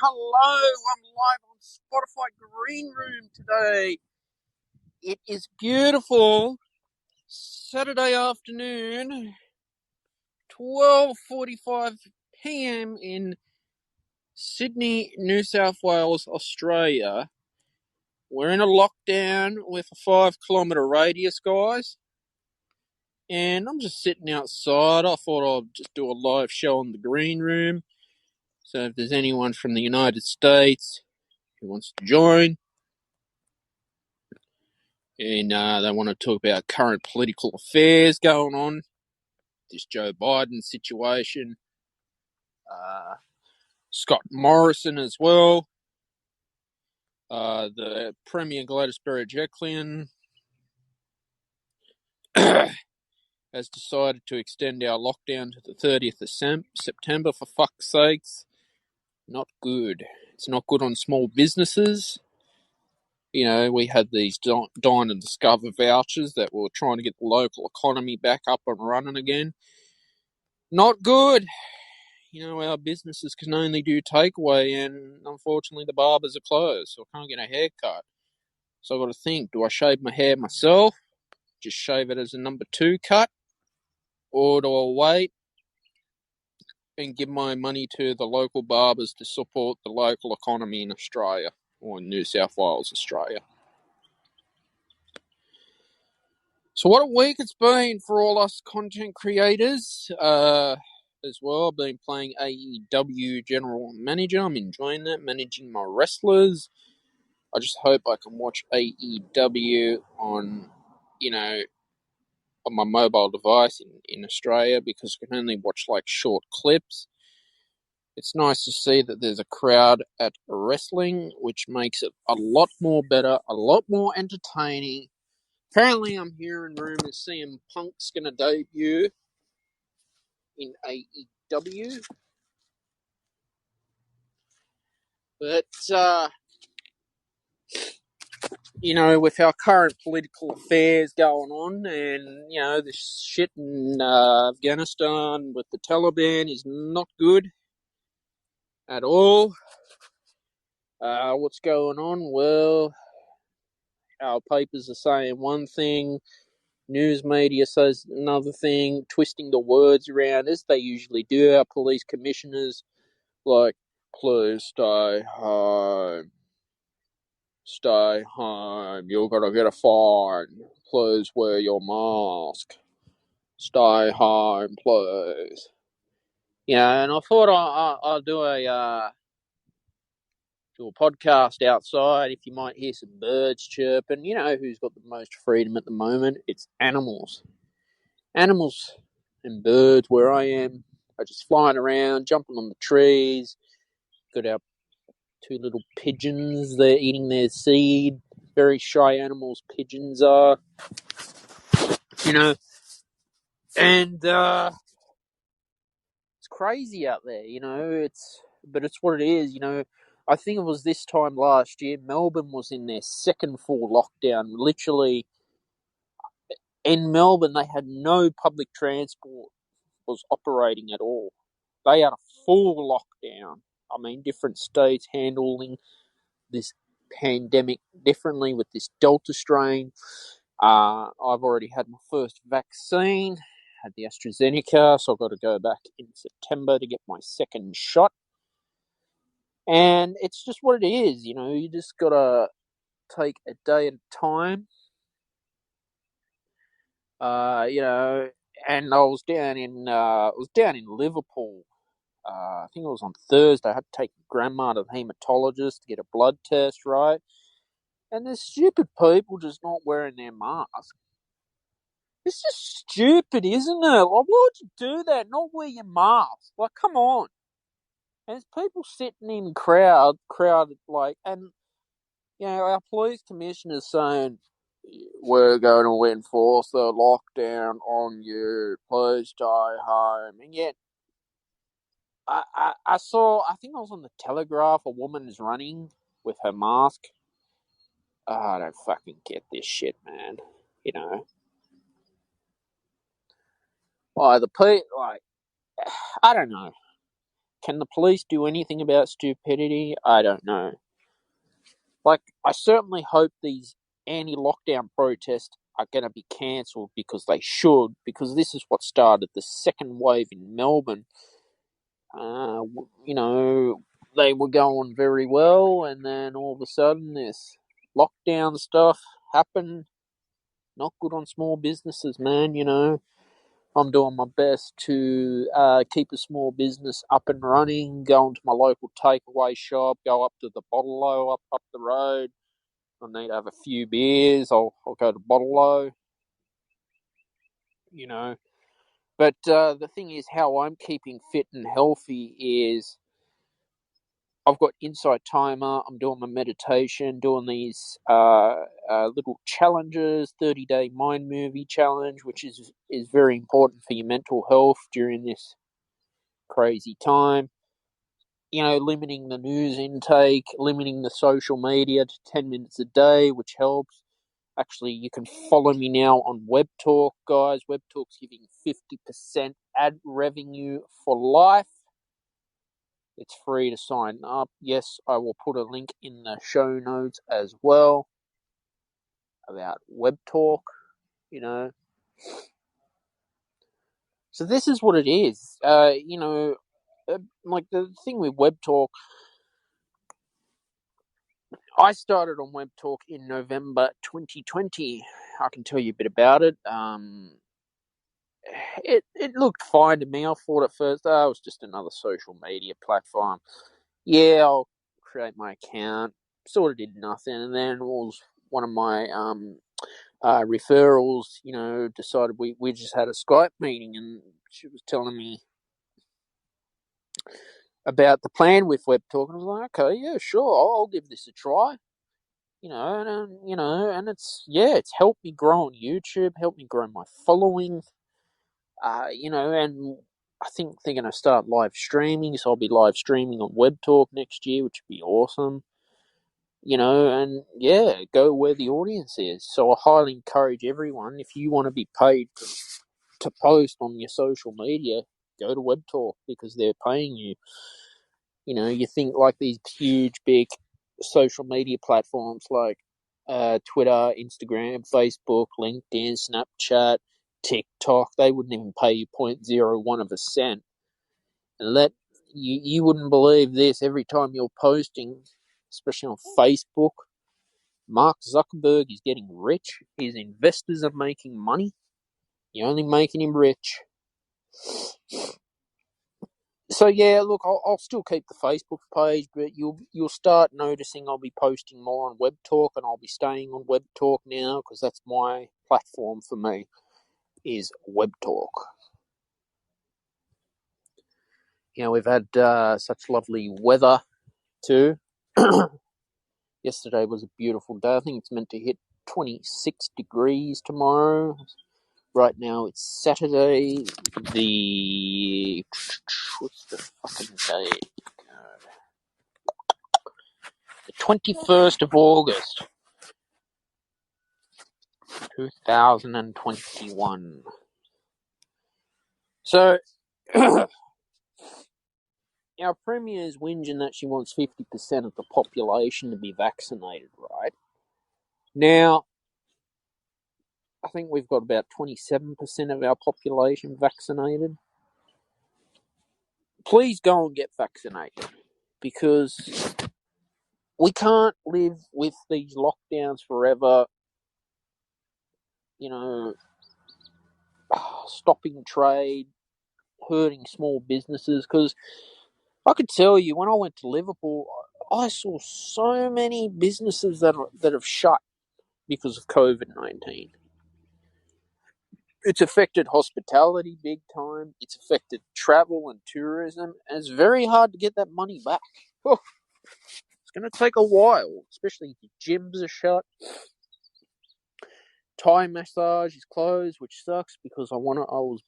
hello. I'm live on Spotify Greenroom today. It is beautiful Saturday afternoon, 12:45 p.m. in Sydney, New South Wales, Australia. We're in a lockdown with a 5-kilometre radius, guys. And I'm just sitting outside. I thought I'd just do a live show on the Greenroom. So if there's anyone from the United States who wants to join, and they want to talk about current political affairs going on, this Joe Biden situation, Scott Morrison as well, the Premier Gladys Berejiklian has decided to extend our lockdown to the 30th of September, for fuck's sakes. Not good. It's not good on small businesses. You know, we had these Dine and Discover vouchers that were trying to get the local economy back up and running again. Not good. You know, our businesses can only do takeaway, and unfortunately the barbers are closed, so I can't get a haircut. So I've got to think, do I shave my hair myself, just shave it as a number 2 cut, or do I wait and give my money to the local barbers to support the local economy in Australia, or in New South Wales, Australia? So what a week it's been for all us content creators. As well, I've been playing AEW General Manager. I'm enjoying that, managing my wrestlers. I just hope I can watch AEW on, on my mobile device in Australia, because I can only watch like short clips. It's nice to see that there's a crowd at wrestling, which makes it a lot more better, a lot more entertaining. Apparently, I'm hearing rumors CM Punk's going to debut in AEW. But, with our current political affairs going on, and, this shit in Afghanistan with the Taliban is not good at all. What's going on? Well, our papers are saying one thing, news media says another thing, twisting the words around, as they usually do. Our police commissioners, like, please stay home. Stay home. You're going to get a fine. Please wear your mask. Stay home, please. And I thought I'll do a podcast outside. If you might hear some birds chirping, who's got the most freedom at the moment? It's animals. Animals and birds where I am are just flying around, jumping on the trees. Got our 2 little pigeons. They're eating their seed. Very shy animals, pigeons are. And it's crazy out there, but it's what it is, I think it was this time last year, Melbourne was in their second full lockdown. Literally, in Melbourne, they had no public transport was operating at all. They had a full lockdown. I mean, different states handling this pandemic differently with this Delta strain. I've already had my first vaccine, had the AstraZeneca, so I've got to go back in September to get my second shot. And it's just what it is, you just got to take a day at a time. And I was down in Liverpool. I think it was on Thursday. I had to take grandma to the haematologist to get a blood test, right? And there's stupid people just not wearing their mask. It's just stupid, isn't it? Like, why would you do that? Not wear your mask. Like, come on. And there's people sitting in crowded, like, and, our police commissioner's saying, we're going to enforce the lockdown on you. Please stay home. And yet, I saw, I think I was on the Telegraph, a woman is running with her mask. I don't fucking get this shit, man. I don't know. can the police do anything about stupidity? I don't know. Like, I certainly hope these anti-lockdown protests are going to be cancelled, because they should, because this is what started the second wave in Melbourne. You know, they were going very well, and then all of a sudden this lockdown stuff happened. Not good on small businesses, man, you know. I'm doing my best to keep a small business up and running, going to my local takeaway shop, go up to the Bottle-O up the road. I need to have a few beers, I'll go to Bottle-O, you know. But the thing is, how I'm keeping fit and healthy is I've got Insight Timer, I'm doing my meditation, doing these little challenges, 30-day mind movie challenge, which is very important for your mental health during this crazy time. You know, limiting the news intake, limiting the social media to 10 minutes a day, which helps. Actually, you can follow me now on WebTalk, guys. WebTalk's giving 50% ad revenue for life. It's free to sign up. Yes, I will put a link in the show notes as well about WebTalk, you know. So this is what it is. You know, like the thing with WebTalk, I started on WebTalk in November 2020. I can tell you a bit about it. It looked fine to me. I thought at first, it was just another social media platform. Yeah, I'll create my account. Sort of did nothing, and then it was one of my referrals, you know, decided we just had a Skype meeting, and she was telling me about the plan with WebTalk, and I was like, okay, yeah, sure, I'll give this a try. You know, and you know, and it's helped me grow on YouTube, helped me grow my following. You know, and I think they're going to start live streaming, so I'll be live streaming on WebTalk next year, which would be awesome. You know, and yeah, go where the audience is. So I highly encourage everyone, if you want to be paid to post on your social media, go to WebTalk, because they're paying you. You know, you think like these huge, big social media platforms like Twitter, Instagram, Facebook, LinkedIn, Snapchat, TikTok, they wouldn't even pay you 0.01 of a cent. And you wouldn't believe this, every time you're posting, especially on Facebook, Mark Zuckerberg is getting rich. His investors are making money. You're only making him rich. So yeah, look, I'll still keep the Facebook page, but you'll start noticing I'll be posting more on WebTalk, and I'll be staying on WebTalk now, because that's my platform for me, is WebTalk. You know, we've had such lovely weather too. Yesterday was a beautiful day. I think it's meant to hit 26 degrees tomorrow. Right now it's Saturday, what's the fucking day? The 21st of August, 2021. So, our Premier's whinging that she wants 50% of the population to be vaccinated, right? Now, I think we've got about 27% of our population vaccinated. Please go and get vaccinated, because we can't live with these lockdowns forever, you know, stopping trade, hurting small businesses. Because I could tell you, when I went to Liverpool, I saw so many businesses that have shut because of COVID-19. It's affected hospitality big time. It's affected travel and tourism, and it's very hard to get that money back. Oh, it's going to take a while, especially if gyms are shut. Thai massage is closed, which sucks, because I was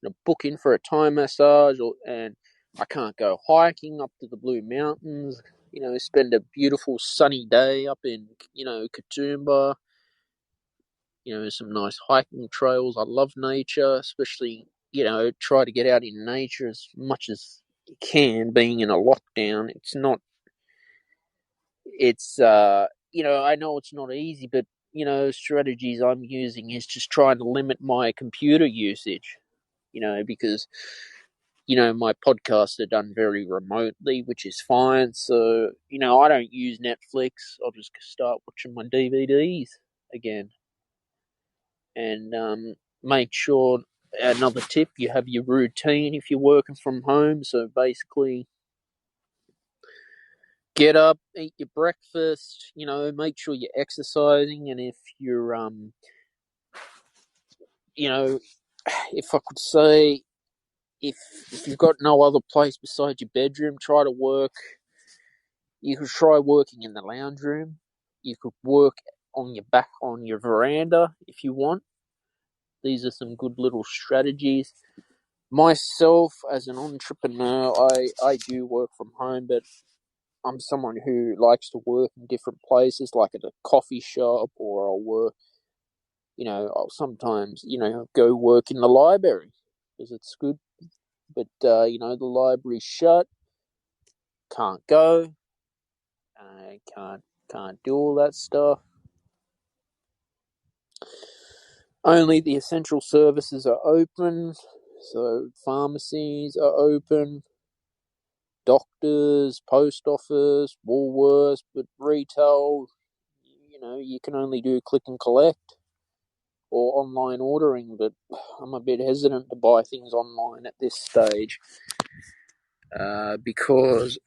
going to book in for a Thai massage, and I can't go hiking up to the Blue Mountains. You know, spend a beautiful sunny day up in, you know, Katoomba. You know, some nice hiking trails. I love nature, especially, you know, try to get out in nature as much as you can, being in a lockdown. It's not. It's I know it's not easy, but strategies I'm using is just trying to limit my computer usage. Because my podcasts are done very remotely, which is fine. So I don't use Netflix. I'll just start watching my DVDs again, and make sure. Another tip: you have your routine if you're working from home. So basically, get up, eat your breakfast, make sure you're exercising, and if you're you know if I could say, if you've got no other place besides your bedroom, try to work. You could try working in the lounge room. You could work on your veranda if you want. These are some good little strategies. Myself, as an entrepreneur, I do work from home, but I'm someone who likes to work in different places, like at a coffee shop, or I'll work, I'll sometimes, go work in the library because it's good. But, the library's shut, can't go, I can't do all that stuff. Only the essential services are open, so pharmacies are open, doctors, post office, Woolworths, but retail, you can only do click and collect or online ordering, but I'm a bit hesitant to buy things online at this stage because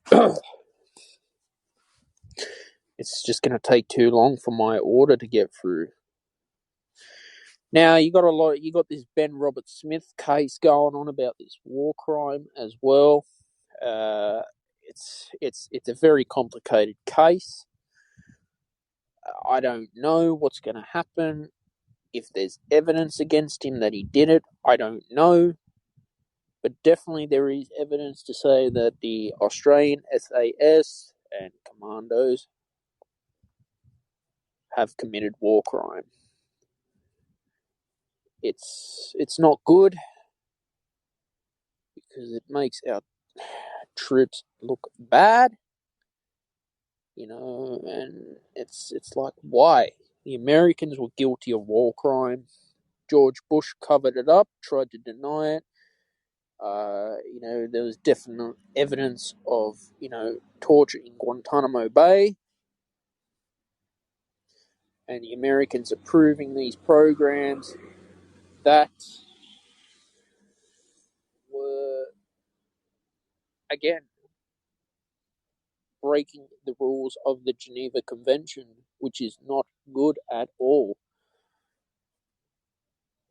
it's just going to take too long for my order to get through. Now you got this Ben Roberts-Smith case going on about this war crime as well. It's a very complicated case. I don't know what's going to happen. If there's evidence against him that he did it, I don't know. But definitely there is evidence to say that the Australian SAS and commandos have committed war crime. It's not good because it makes our troops look bad, and it's like, why? The Americans were guilty of war crime. George Bush covered it up, tried to deny it. There was definite evidence of, torture in Guantanamo Bay, and the Americans approving these programs that were, again, breaking the rules of the Geneva Convention, which is not good at all.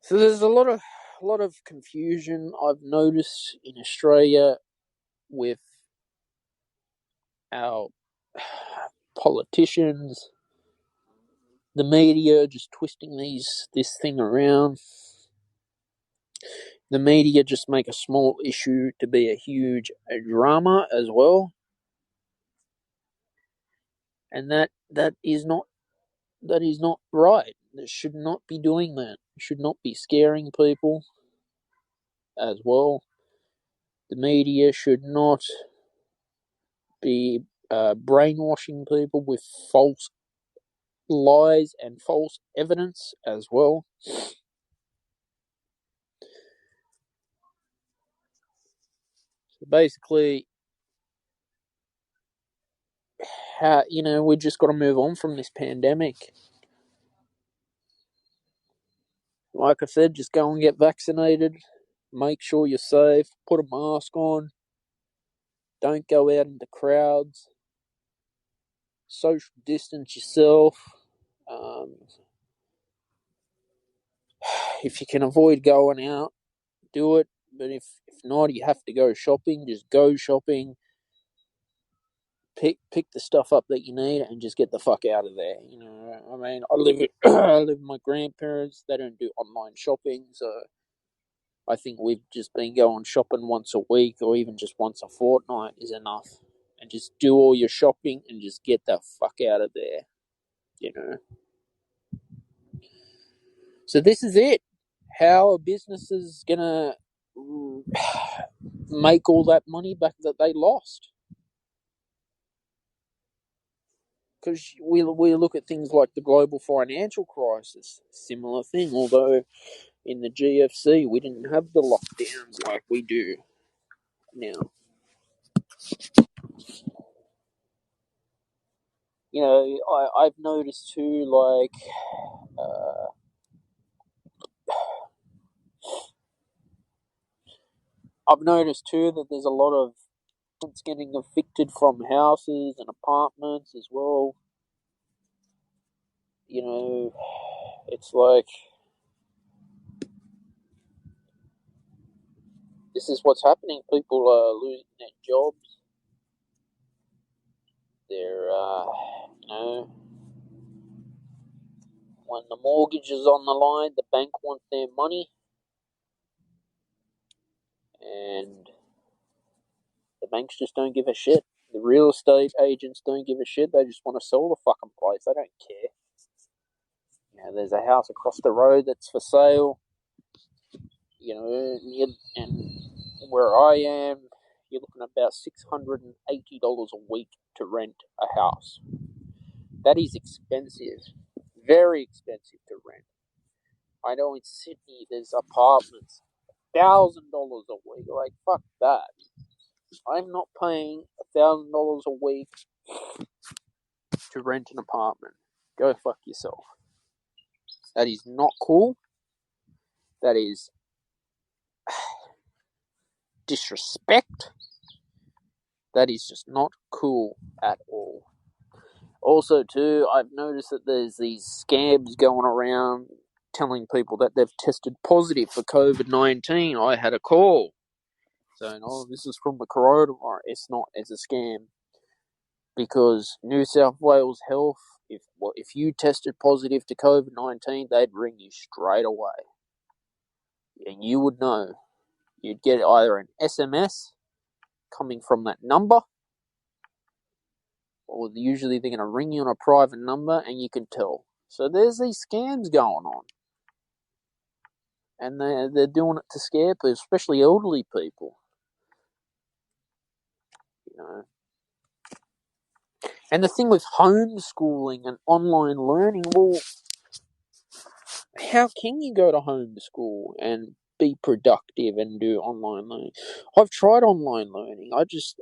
So there's a lot of confusion I've noticed in Australia with our politicians, the media just twisting this thing around. The media just make a small issue to be a huge drama as well, and that is not right. They should not be doing that. Should not be scaring people as well. The media should not be brainwashing people with false lies and false evidence as well. So basically, we just got to move on from this pandemic. Like I said, just go and get vaccinated. Make sure you're safe. Put a mask on. Don't go out into crowds. Social distance yourself. If you can avoid going out, do it. But if not, you have to go shopping. Just go shopping. Pick the stuff up that you need and just get the fuck out of there. I mean, I live with my grandparents. They don't do online shopping, so I think we've just been going shopping once a week or even just once a fortnight is enough. And just do all your shopping and just get the fuck out of there. So this is it. How a business is gonna make all that money back that they lost. Because we look at things like the global financial crisis, similar thing, although in the GFC we didn't have the lockdowns like we do now. You know, I've noticed too, like, I've noticed too that there's a lot of tenants getting evicted from houses and apartments as well. You know, it's like, this is what's happening. People are losing their jobs. They're, you know, when the mortgage is on the line, the bank wants their money, and the banks just don't give a shit. The real estate agents don't give a shit. They just want to sell the fucking place. They don't care. You know, there's a house across the road that's for sale. You know, and where I am, you're looking at about $680 a week to rent a house. That is expensive. Very expensive to rent. I know in Sydney there's apartments, $1,000 a week. Like, fuck that. I'm not paying $1,000 a week to rent an apartment. Go fuck yourself. That is not cool. That is disrespect. That is just not cool at all. Also, too, I've noticed that there's these scams going around telling people that they've tested positive for COVID-19. I had a call saying, oh, this is from the coronavirus. It's not. It's a scam. Because New South Wales Health, if you tested positive to COVID-19, they'd ring you straight away. And you would know. You'd get either an SMS coming from that number, or usually they're going to ring you on a private number and you can tell. So there's these scams going on. And they're doing it to scare people, especially elderly people. You know. And the thing with homeschooling and online learning, well, how can you go to homeschool and be productive and do online learning? I've tried online learning. I just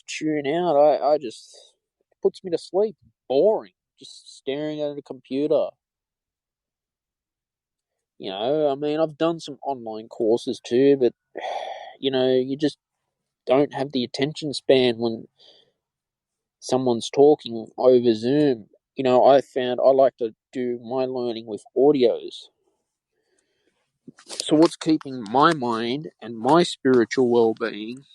tune out. It puts me to sleep. Boring. Just staring at a computer. You know, I mean, I've done some online courses too, but, you know, you just don't have the attention span when someone's talking over Zoom. You know, I found I like to do my learning with audios. So what's keeping my mind and my spiritual well-being,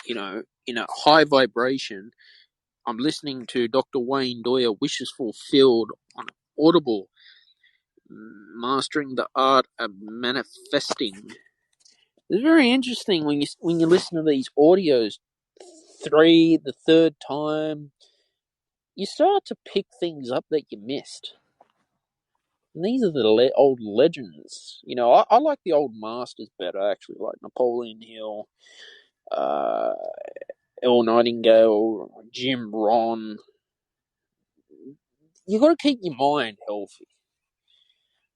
you know, in a high vibration? I'm listening to Dr. Wayne Dyer, Wishes Fulfilled, on Audible, Mastering the Art of Manifesting. It's very interesting when you listen to these audios the third time, you start to pick things up that you missed. And these are the old legends. You know, I like the old masters better, actually, like Napoleon Hill, Earl Nightingale, Jim Rohn. You got to keep your mind healthy.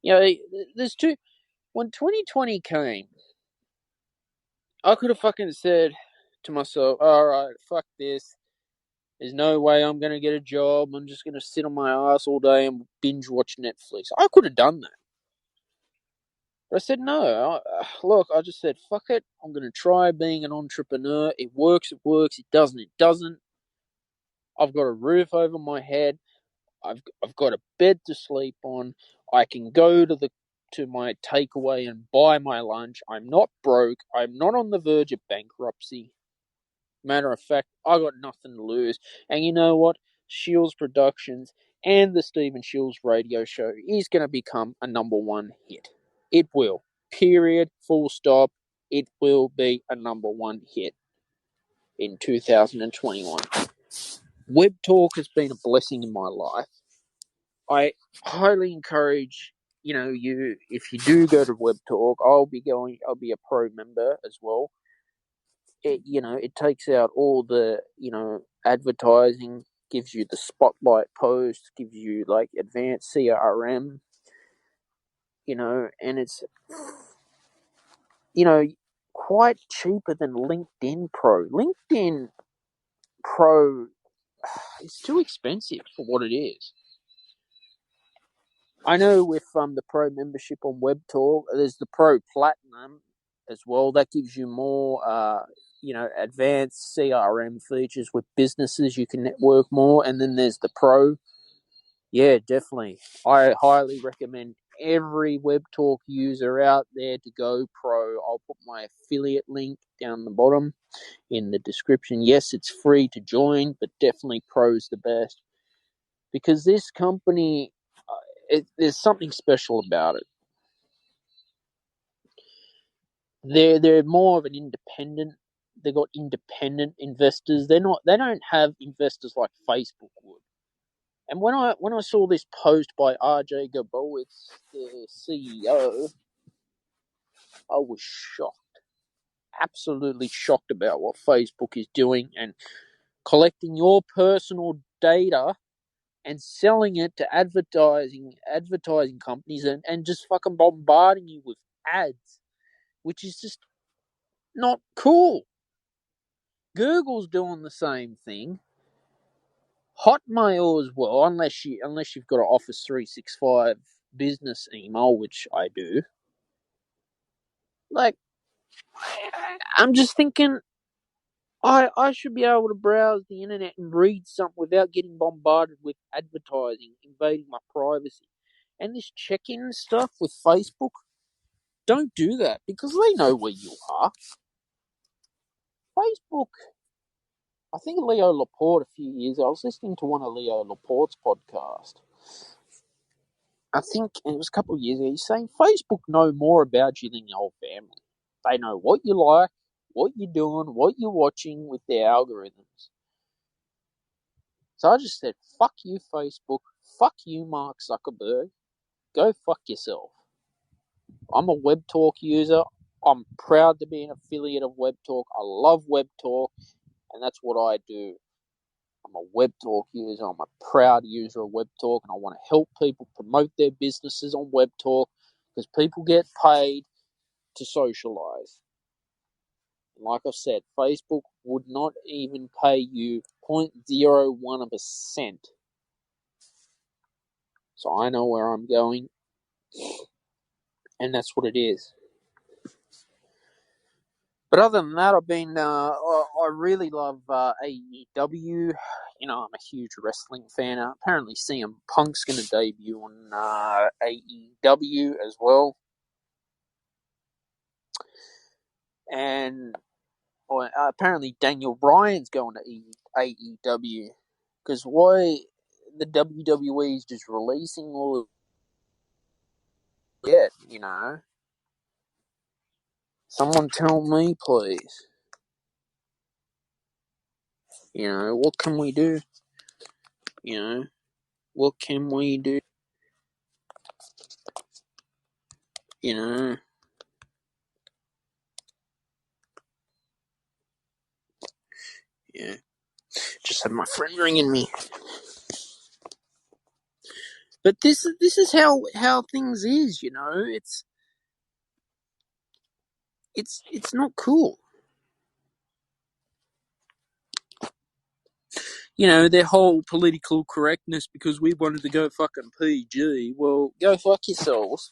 You know, there's two. When 2020 came, I could have fucking said to myself, all right, fuck this. There's no way I'm going to get a job. I'm just going to sit on my ass all day and binge watch Netflix. I could have done that. But I said no. Look, I just said, fuck it. I'm going to try being an entrepreneur. It works, it works. It doesn't. I've got a roof over my head. I've got a bed to sleep on. I can go to my takeaway and buy my lunch. I'm not broke. I'm not on the verge of bankruptcy. Matter of fact, I got nothing to lose. And you know what? Shiels Productions and the Stephen Shiels radio show is going to become a #1 hit. It will. Period. Full stop. It will be a #1 hit in 2021. Web Talk has been a blessing in my life. I highly encourage if you do go to Web Talk, I'll be a pro member as well. It takes out all the, advertising, gives you the spotlight post, gives you like advanced CRM, and it's, you know, quite cheaper than LinkedIn Pro. LinkedIn Pro is too expensive for what it is. I know with the Pro membership on Web Talk, there's the Pro Platinum as well. That gives you more, advanced CRM features with businesses. You can network more. And then there's the Pro. Yeah, definitely. I highly recommend every Web Talk user out there to go Pro. I'll put my affiliate link down the bottom in the description. Yes, it's free to join, but definitely Pro's the best. Because this company, there's something special about it. They're more of an independent. They've got independent investors. They don't have investors like Facebook would. And when I saw this post by RJ Gabowitz, the CEO, I was shocked, absolutely shocked about what Facebook is doing and collecting your personal data and selling it to advertising companies and just fucking bombarding you with ads, which is just not cool. Google's doing the same thing. Hotmail as well, unless you've got an Office 365 business email, which I do. Like, I'm just thinking, I should be able to browse the internet and read something without getting bombarded with advertising, invading my privacy. And this check-in stuff with Facebook, don't do that because they know where you are. Facebook, I think Leo Laporte a few years ago, I was listening to one of Leo Laporte's podcasts. I think it was a couple of years ago, he's saying Facebook know more about you than your whole family. They know what you like, what you're doing, what you're watching with their algorithms. So I just said, fuck you, Facebook. Fuck you, Mark Zuckerberg. Go fuck yourself. I'm a Web Talk user. I'm proud to be an affiliate of Web Talk. I love Web Talk, and that's what I do. I'm a Web Talk user. I'm a proud user of Web Talk, and I want to help people promote their businesses on Web Talk because people get paid to socialize. Like I said, Facebook would not even pay you 0.01%. So I know where I'm going, and that's what it is. But other than that, I really love AEW. I'm a huge wrestling fan. Apparently CM Punk's going to debut on AEW as well. And apparently Daniel Bryan's going to AEW. Because why the WWE is just releasing all of it, Someone tell me, please. What can we do? What can we do? Yeah. Just had my friend ringing me. But this is how things is, It's not cool. Their whole political correctness because we wanted to go fucking PG. Well, go fuck yourselves.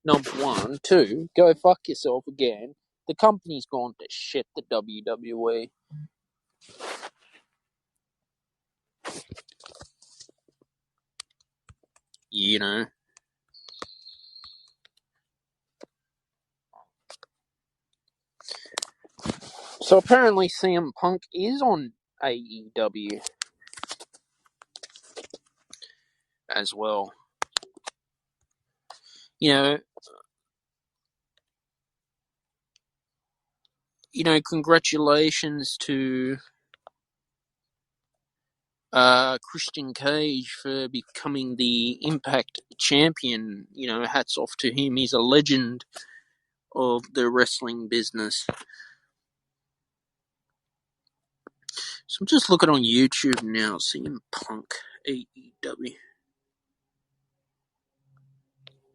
Number one. Two, go fuck yourself again. The company's gone to shit, the WWE. So apparently CM Punk is on AEW as well. Congratulations to Christian Cage for becoming the Impact champion. You know, hats off to him. He's a legend of the wrestling business. So I'm just looking on YouTube now, CM Punk, AEW.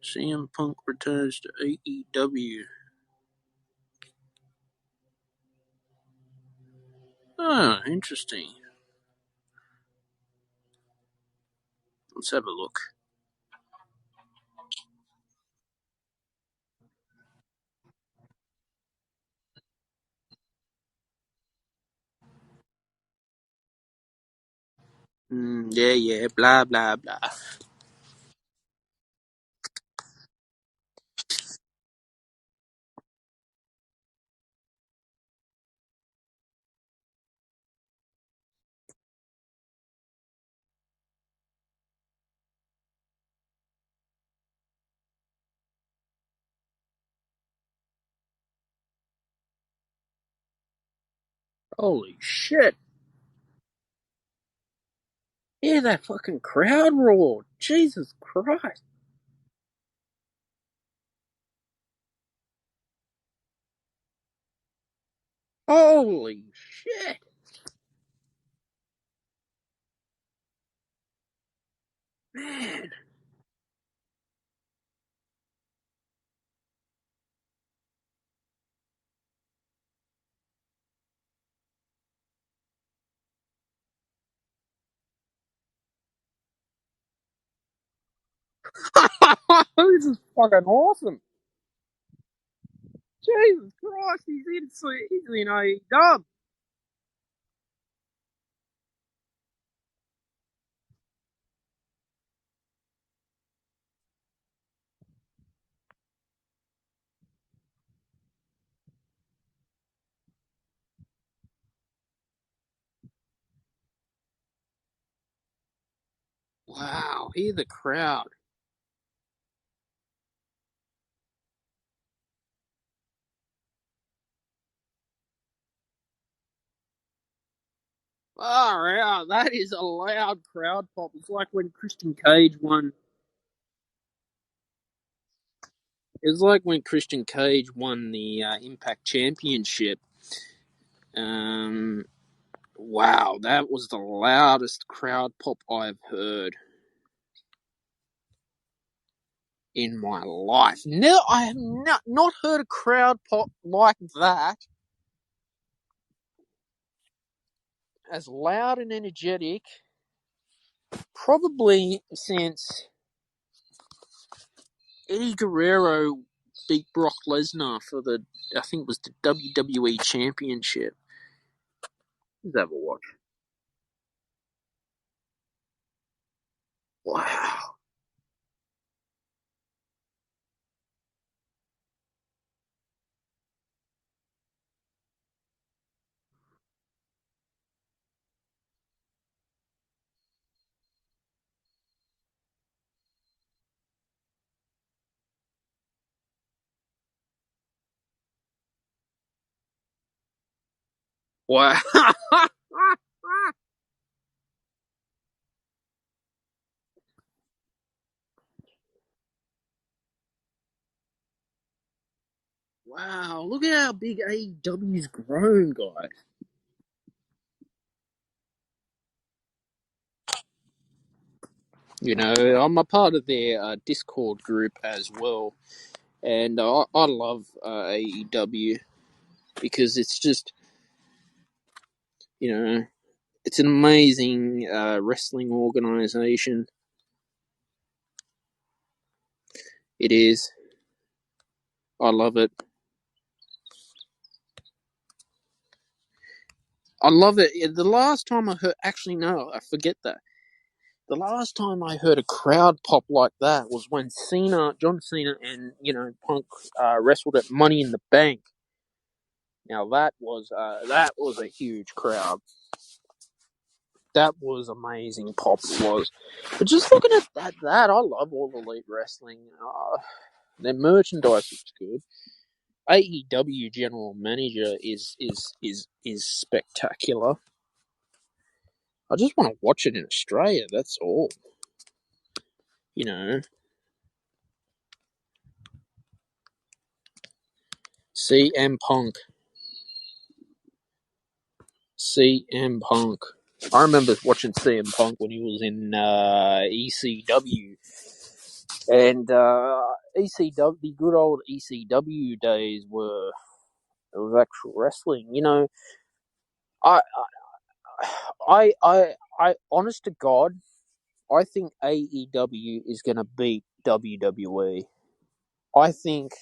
CM Punk returns to AEW. Oh, interesting. Let's have a look. Yeah, blah, blah, blah. Holy shit. Yeah, that fucking crowd roared. Jesus Christ. Holy shit. Man. This is fucking awesome. Jesus Christ, he's in AEW. Wow, hear the crowd. Far out. That is a loud crowd pop. It's like when Christian Cage won. It's like when Christian Cage won the Impact Championship. Um, wow, that was the loudest crowd pop I've heard in my life. No, I have not heard a crowd pop like that. As loud and energetic, probably since Eddie Guerrero beat Brock Lesnar for I think it was the WWE Championship. Let's have a watch. Wow. Wow. Wow, look at how big AEW's grown, guys. You know, I'm a part of their Discord group as well, and I love AEW because it's just, you know, it's an amazing wrestling organization. It is. I love it. I love it. The last time I heard, actually, no, I forget that. The last time I heard a crowd pop like that was when John Cena, and Punk wrestled at Money in the Bank. Now that was a huge crowd. That was amazing. Pop it was. But just looking at that I love all Elite Wrestling. Their merchandise is good. AEW general manager is spectacular. I just want to watch it in Australia, that's all. You know, CM Punk. CM Punk. I remember watching CM Punk when he was in ECW. And ECW, the good old ECW days were of actual wrestling. You know, I, honest to God, I think AEW is going to beat WWE. I think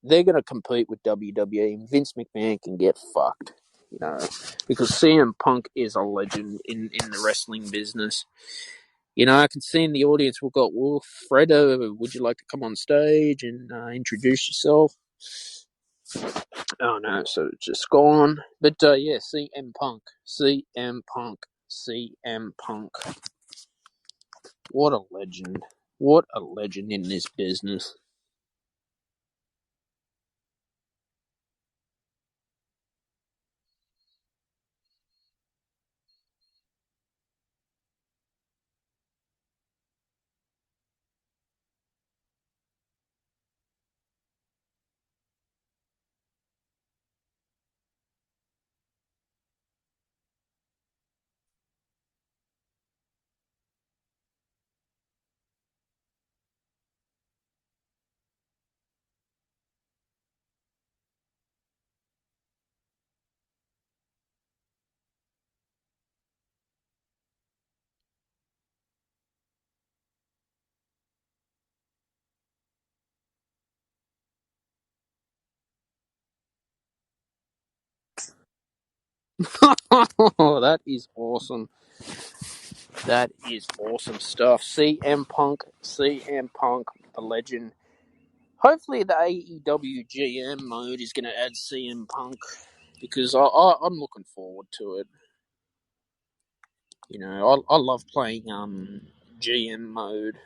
they're going to compete with WWE, and Vince McMahon can get fucked. You know, because CM Punk is a legend in the wrestling business. You know, I can see in the audience we've got Wolf, Fredo. Would you like to come on stage and introduce yourself? Oh no, so it's just gone. But yeah, CM Punk. CM Punk. CM Punk. What a legend. What a legend in this business. That is awesome. That is awesome stuff. CM Punk. CM Punk, the legend. Hopefully the AEW GM mode is going to add CM Punk because I'm looking forward to it. You know, I love playing GM mode.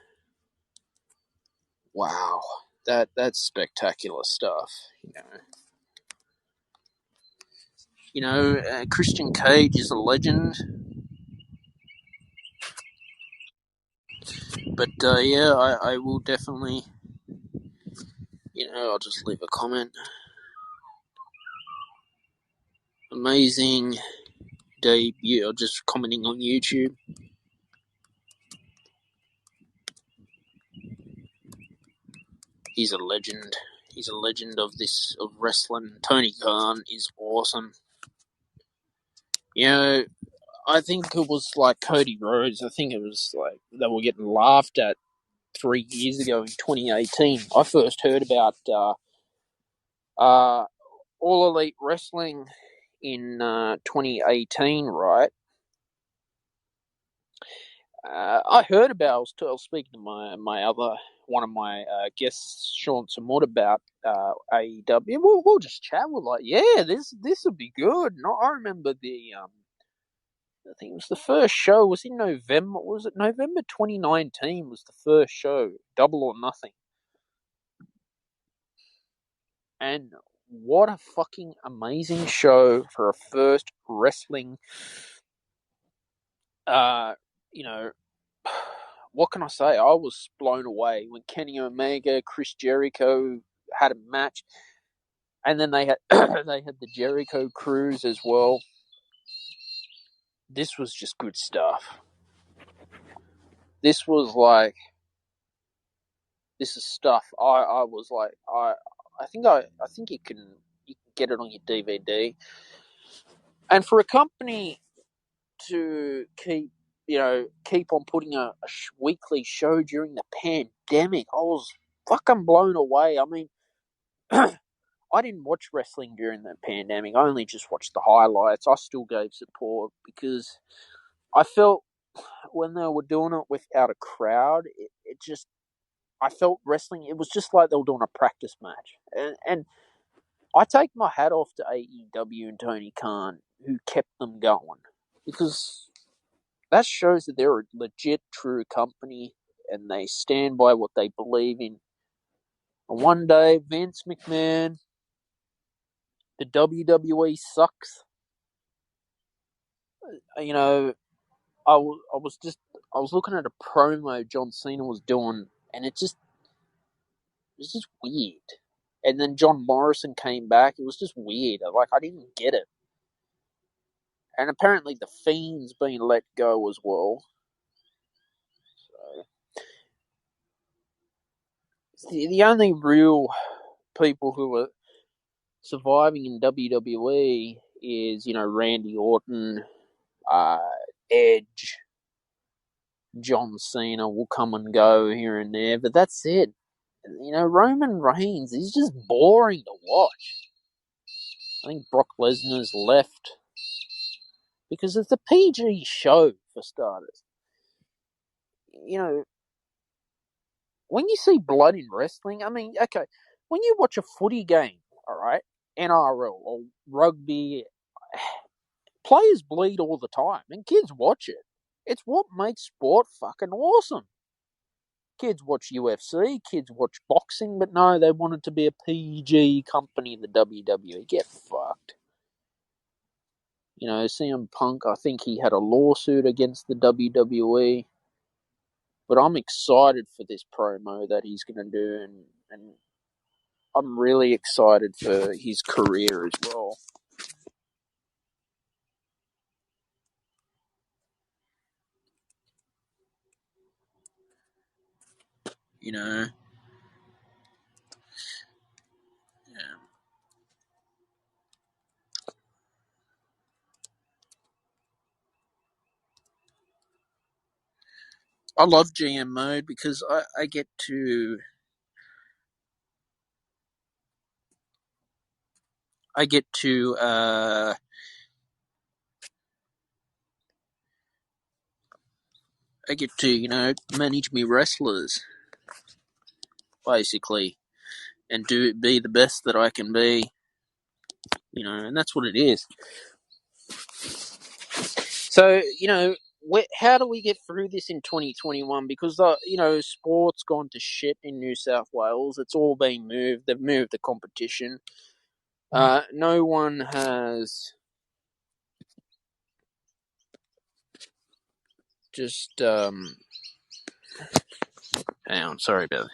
Wow, that's spectacular stuff. Christian Cage is a legend, but yeah, I will definitely. I'll just leave a comment. Amazing debut. I'm just commenting on YouTube. He's a legend. He's a legend of wrestling. Tony Khan is awesome. I think it was like Cody Rhodes. I think it was like they were getting laughed at 3 years ago in 2018. I first heard about All Elite Wrestling in 2018, right? I heard about. I was speaking to one of my guests, Sean Samut, about AEW. We'll just chat. We're like, yeah, this will be good. And I remember I think it was the first show was in November. Was it November 2019? Was the first show, Double or Nothing, and what a fucking amazing show for a first wrestling. Uh, you know, what can I say? I was blown away when Kenny Omega, Chris Jericho had a match, and then they had they had the Jericho Cruise as well. This was just good stuff. This was like this is stuff. I was like I think you can get it on your DVD, and for a company to keep on putting a weekly show during the pandemic, I was fucking blown away. I mean, I didn't watch wrestling during the pandemic. I only just watched the highlights. I still gave support because I felt when they were doing it without a crowd, it just I felt wrestling. It was just like they were doing a practice match, and I take my hat off to AEW and Tony Khan who kept them going because that shows that they're a legit, true company and they stand by what they believe in. And one day, Vince McMahon, the WWE sucks. you know, I was looking at a promo John Cena was doing, and it's just weird. And then John Morrison came back. It was just weird. Like, I didn't get it. And apparently the Fiend's been let go as well. So the only real people who are surviving in WWE is, Randy Orton, uh, Edge, John Cena will come and go here and there, but that's it. Roman Reigns is just boring to watch. I think Brock Lesnar's left because it's a PG show, for starters. When you see blood in wrestling, I mean, okay, when you watch a footy game, all right, NRL or rugby, players bleed all the time, and kids watch it. It's what makes sport fucking awesome. Kids watch UFC, kids watch boxing, but no, they want it to be a PG company, the WWE. Get fucked. CM Punk, I think he had a lawsuit against the WWE, but I'm excited for this promo that he's going to do, and I'm really excited for his career as well. Yeah. I love GM mode because I get to I get to manage me wrestlers basically and be the best that I can be, and that's what it is. So, how do we get through this in 2021? Because, sport's gone to shit in New South Wales. It's all been moved. They've moved the competition. No one has just, hang on, sorry about that.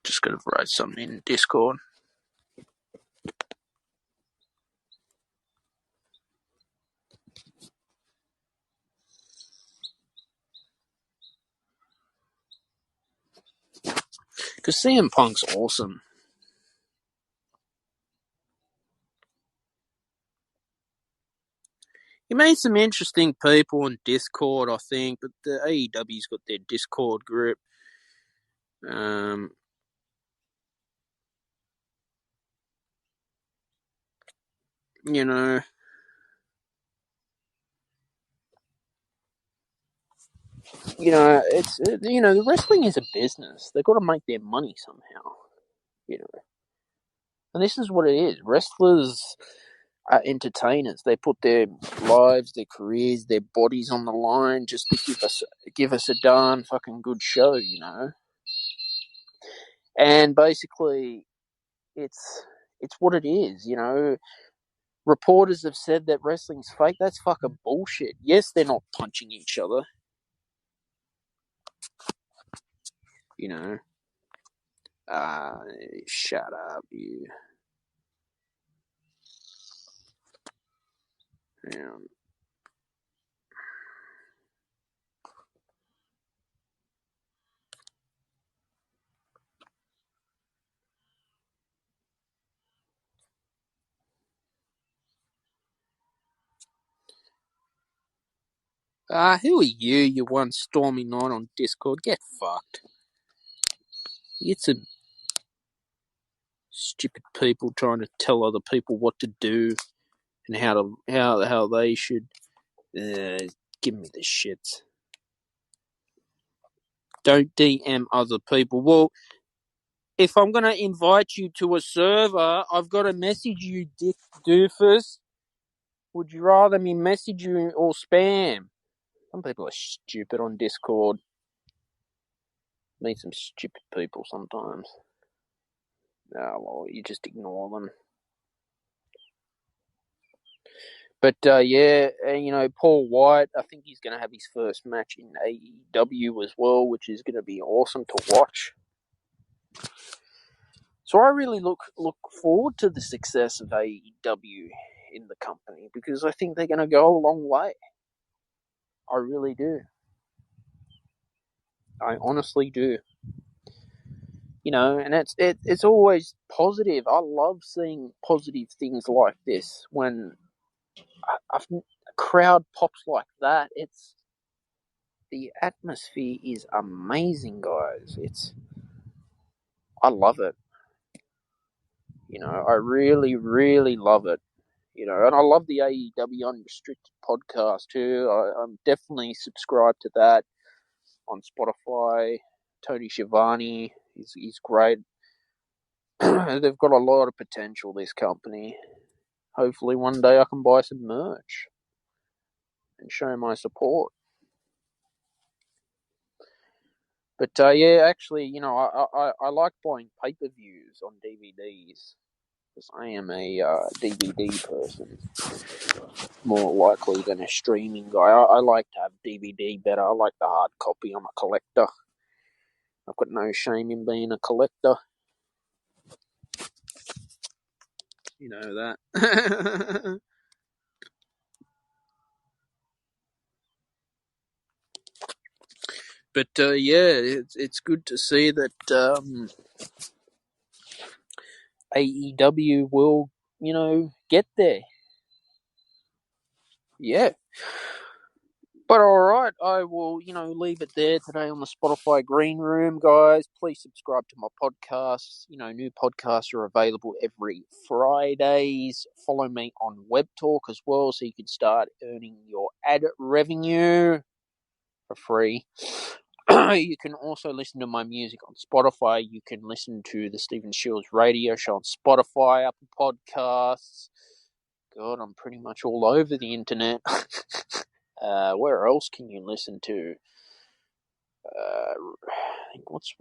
Just got to write something in Discord. Because CM Punk's awesome. He made some interesting people on Discord, I think, but the AEW's got their Discord group. It's the wrestling is a business. They've got to make their money somehow. And this is what it is. Wrestlers are entertainers. They put their lives, their careers, their bodies on the line just to give us a darn fucking good show, And basically, it's what it is, Reporters have said that wrestling's fake. That's fucking bullshit. Yes, they're not punching each other. Shut up, you. Who are you, you one stormy night on Discord? Get fucked. It's some stupid people trying to tell other people what to do and how they should. Give me the shits. Don't DM other people. Well, if I'm going to invite you to a server, I've got to message you, dick doofus. Would you rather me message you or spam? Some people are stupid on Discord. Meet some stupid people sometimes. Well, you just ignore them. But, Paul White, I think he's going to have his first match in AEW as well, which is going to be awesome to watch. So I really look forward to the success of AEW in the company, because I think they're going to go a long way. I really do. I honestly do. And it's always positive. I love seeing positive things like this when a crowd pops like that. The atmosphere is amazing, guys. I love it. I really, really love it. And I love the AEW Unrestricted podcast too. I'm definitely subscribed to that on Spotify. Tony Schiavone, he's great. They've got a lot of potential, this company. Hopefully one day I can buy some merch and show my support. But actually, I like buying pay-per-views on DVDs, because I am a DVD person, more likely than a streaming guy. I like to have DVD better. I like the hard copy. I'm a collector. I've got no shame in being a collector. You know that. But it's good to see that AEW will, get there. Yeah. But alright, I will, leave it there today on the Spotify Green Room, guys. Please subscribe to my podcasts. New podcasts are available every Fridays. Follow me on Web Talk as well, so you can start earning your ad revenue for free. You can also listen to my music on Spotify. You can listen to the Stephen Shiels radio show on Spotify, Apple Podcasts. God, I'm pretty much all over the internet. Where else can you listen to? I think what's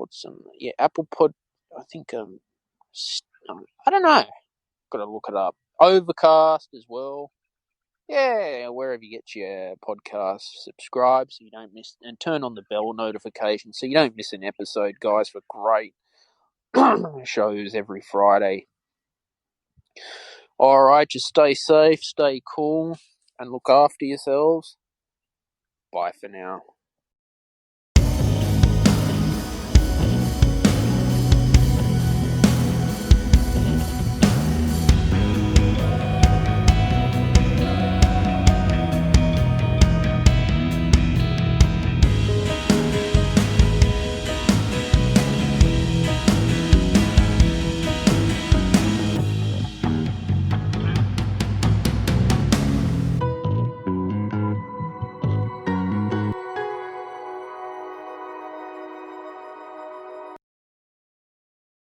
Apple Pod. I think I don't know. Got to look it up. Overcast as well. Yeah, wherever you get your podcasts, subscribe so you don't miss, and turn on the bell notification so you don't miss an episode, guys, for great shows every Friday. Alright, just stay safe, stay cool, and look after yourselves. Bye for now.